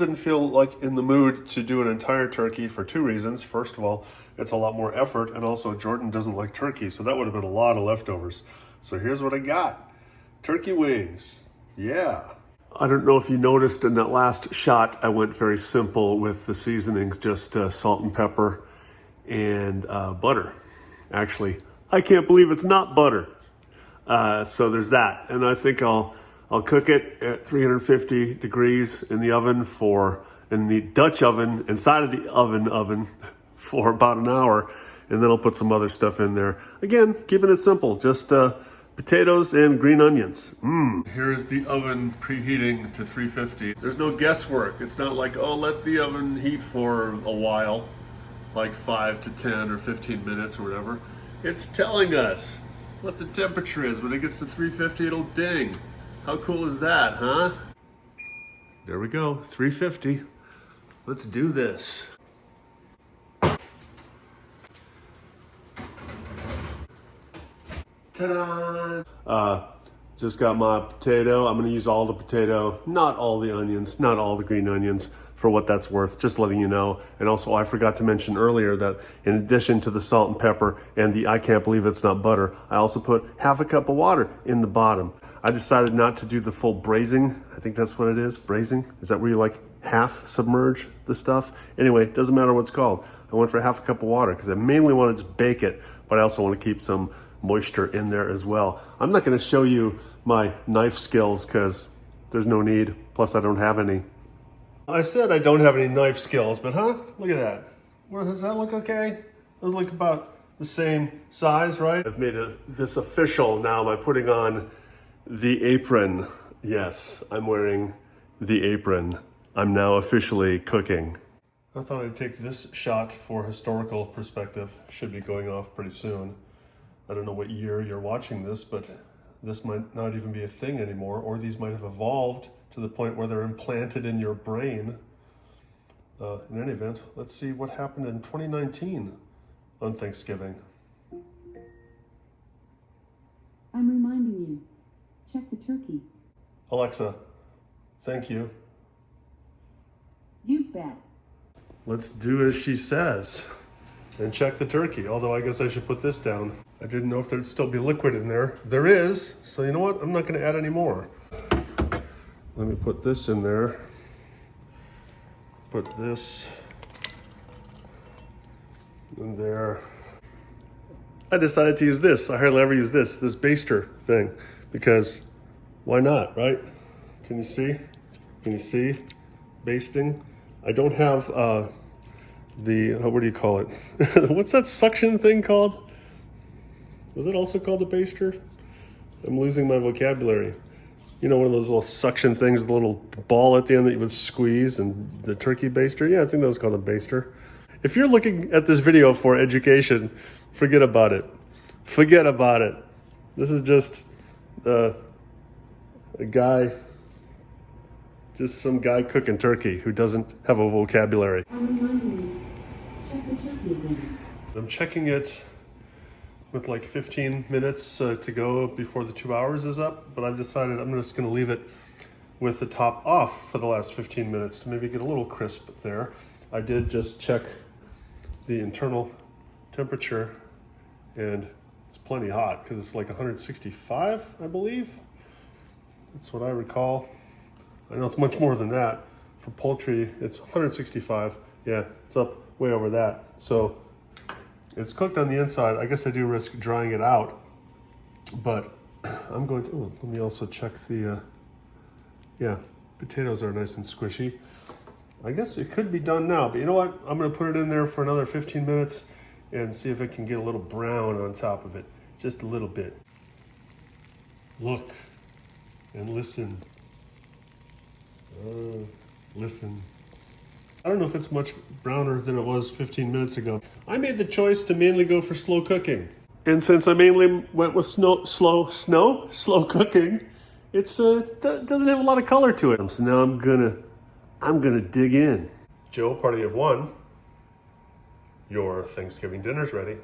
Didn't feel like in the mood to do an entire turkey for two reasons. First of all, it's a lot more effort, and also Jordan doesn't like turkey, so that would have been a lot of leftovers. So here's what I got. Turkey wings. Yeah. I don't know if you noticed in that last shot, I went very simple with the seasonings, just salt and pepper and butter. Actually, I can't believe it's not butter. So there's that. And I think I'll cook it at 350 degrees in the oven in the Dutch oven, inside of the oven for about an hour. And then I'll put some other stuff in there. Again, keeping it simple, just potatoes and green onions. Here's the oven preheating to 350. There's no guesswork. It's not like, oh, let the oven heat for a while, like 5 to 10 or 15 minutes or whatever. It's telling us what the temperature is. When it gets to 350, it'll ding. How cool is that, huh? There we go, 350. Let's do this. Ta-da! Just got my potato. I'm gonna use all the potato, not all the onions, not all the green onions, for what that's worth, just letting you know. And also, I forgot to mention earlier that in addition to the salt and pepper and the I can't believe it's not butter, I also put half a cup of water in the bottom. I decided not to do the full braising. I think that's what it is, braising. Is that where you like half submerge the stuff? Anyway, it doesn't matter what it's called. I went for half a cup of water because I mainly want to just bake it, but I also want to keep some moisture in there as well. I'm not going to show you my knife skills because there's no need. Plus, I don't have any. I said I don't have any knife skills, but look at that. Does that look okay? Those look about the same size, right? I've made this official now by putting on the apron. Yes, I'm wearing the apron. I'm now officially cooking. I thought I'd take this shot for historical perspective. Should be going off pretty soon. I don't know what year you're watching this, but this might not even be a thing anymore, or these might have evolved to the point where they're implanted in your brain. In any event, let's see what happened in 2019 on Thanksgiving. I'm reminding you, check the turkey. Alexa, thank you. You bet. Let's do as she says and check the turkey, although I guess I should put this down. I didn't know if there'd still be liquid in there. There is, so you know what? I'm not gonna add any more. Let me put this in there. Put this in there. I decided to use this. I hardly ever use this BASTER thing, because why not, right? Can you see? Can you see? Basting. I don't have what do you call it? What's that suction thing called? Was it also called a BASTER? I'm losing my vocabulary. You know, one of those little suction things, the little ball at the end that you would squeeze, and the turkey BASTER. Yeah, I think that was called a BASTER. If you're looking at this video for education, forget about it. Forget about it. This is just a guy, just some guy cooking turkey who doesn't have a vocabulary. Check the turkey again. I'm checking it with like 15 minutes to go before the 2 hours is up, but I've decided I'm just gonna leave it with the top off for the last 15 minutes to maybe get a little crisp there. I did just check the internal temperature, and it's plenty hot because it's like 165, I believe. That's what I recall. I know it's much more than that. For poultry, it's 165. Yeah, it's up way over that. So it's cooked on the inside. I guess I do risk drying it out, but I'm going to, let me also check the, yeah, potatoes are nice and squishy. I guess it could be done now, but you know what? I'm gonna put it in there for another 15 minutes and see if it can get a little brown on top of it. Just a little bit. Look and listen. Listen. I don't know if it's much browner than it was 15 minutes ago. I made the choice to mainly go for slow cooking. And since I mainly went with slow cooking, it doesn't have a lot of color to it. So now I'm gonna dig in. Joe, party of one. Your Thanksgiving dinner's ready.